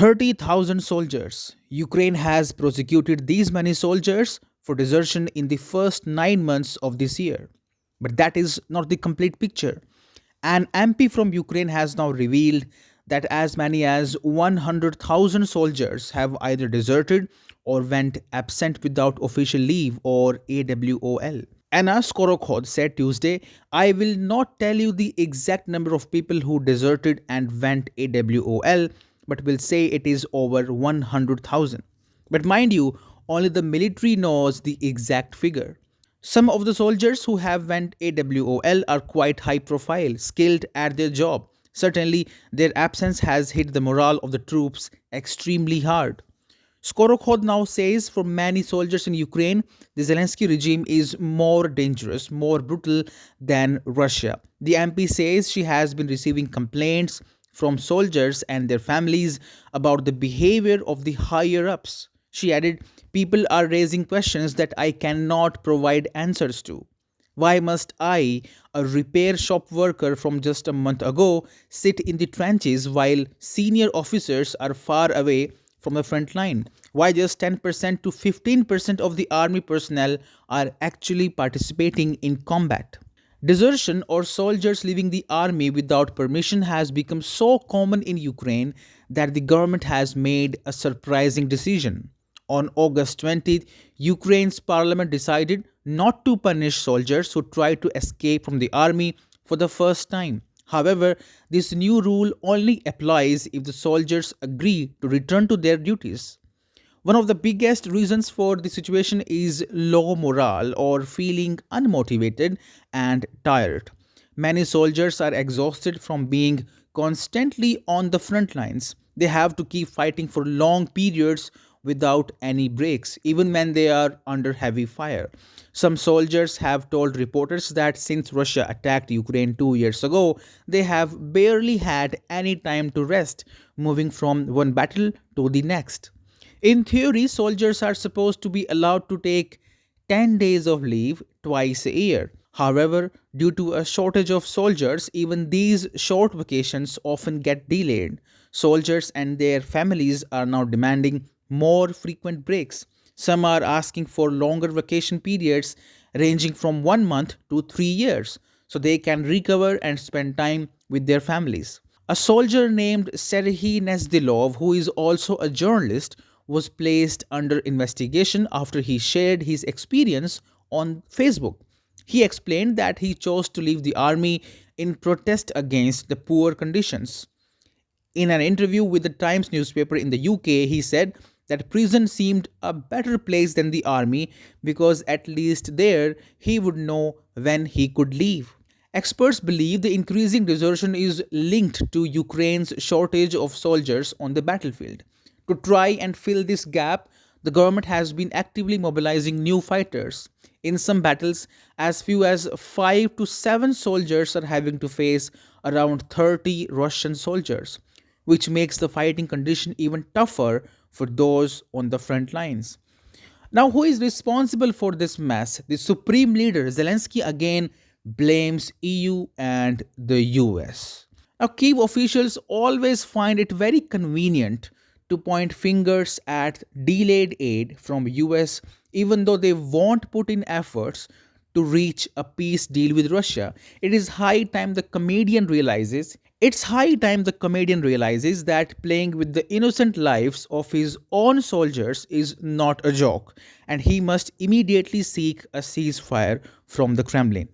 30,000 soldiers. Ukraine has prosecuted these many soldiers for desertion in the first 9 months of this year. But that is not the complete picture. An MP from Ukraine has now revealed that as many as 100,000 soldiers have either deserted or went absent without official leave or AWOL. Anna Skorokhod said Tuesday, I will not tell you the exact number of people who deserted and went AWOL, but will say it is over 100,000. But mind you, only the military knows the exact figure. Some of the soldiers who have went AWOL are quite high profile, skilled at their job. Certainly, their absence has hit the morale of the troops extremely hard. Skorokhod now says for many soldiers in Ukraine, the Zelensky regime is more dangerous, more brutal than Russia. The MP says she has been receiving complaints from soldiers and their families about the behavior of the higher ups. She added, people are raising questions that I cannot provide answers to. Why must I, a repair shop worker from just a month ago, sit in the trenches while senior officers are far away from the front line? Why just 10% to 15% of the army personnel are actually participating in combat? Desertion or soldiers leaving the army without permission has become so common in Ukraine that the government has made a surprising decision. On August 20th, Ukraine's parliament decided not to punish soldiers who tried to escape from the army for the first time. However, this new rule only applies if the soldiers agree to return to their duties. One of the biggest reasons for the situation is low morale or feeling unmotivated and tired. Many soldiers are exhausted from being constantly on the front lines. They have to keep fighting for long periods without any breaks, even when they are under heavy fire. Some soldiers have told reporters that since Russia attacked Ukraine 2 years ago, they have barely had any time to rest, moving from one battle to the next. In theory, soldiers are supposed to be allowed to take 10 days of leave twice a year. However, due to a shortage of soldiers, even these short vacations often get delayed. Soldiers and their families are now demanding more frequent breaks. Some are asking for longer vacation periods ranging from 1 month to 3 years so they can recover and spend time with their families. A soldier named Serhiy Nezdilov, who is also a journalist, was placed under investigation after he shared his experience on Facebook. He explained that he chose to leave the army in protest against the poor conditions. In an interview with the Times newspaper in the UK, he said that prison seemed a better place than the army because at least there he would know when he could leave. Experts believe the increasing desertion is linked to Ukraine's shortage of soldiers on the battlefield. To try and fill this gap, the government has been actively mobilizing new fighters. In some battles, as few as 5 to 7 soldiers are having to face around 30 Russian soldiers, which makes the fighting condition even tougher for those on the front lines. Now, who is responsible for this mess? The supreme leader, Zelensky, again blames EU and the US. Now, Kyiv officials always find it very convenient to point fingers at delayed aid from US even though they won't put in efforts to reach a peace deal with Russia. It's high time the comedian realizes that playing with the innocent lives of his own soldiers is not a joke and he must immediately seek a ceasefire from the Kremlin.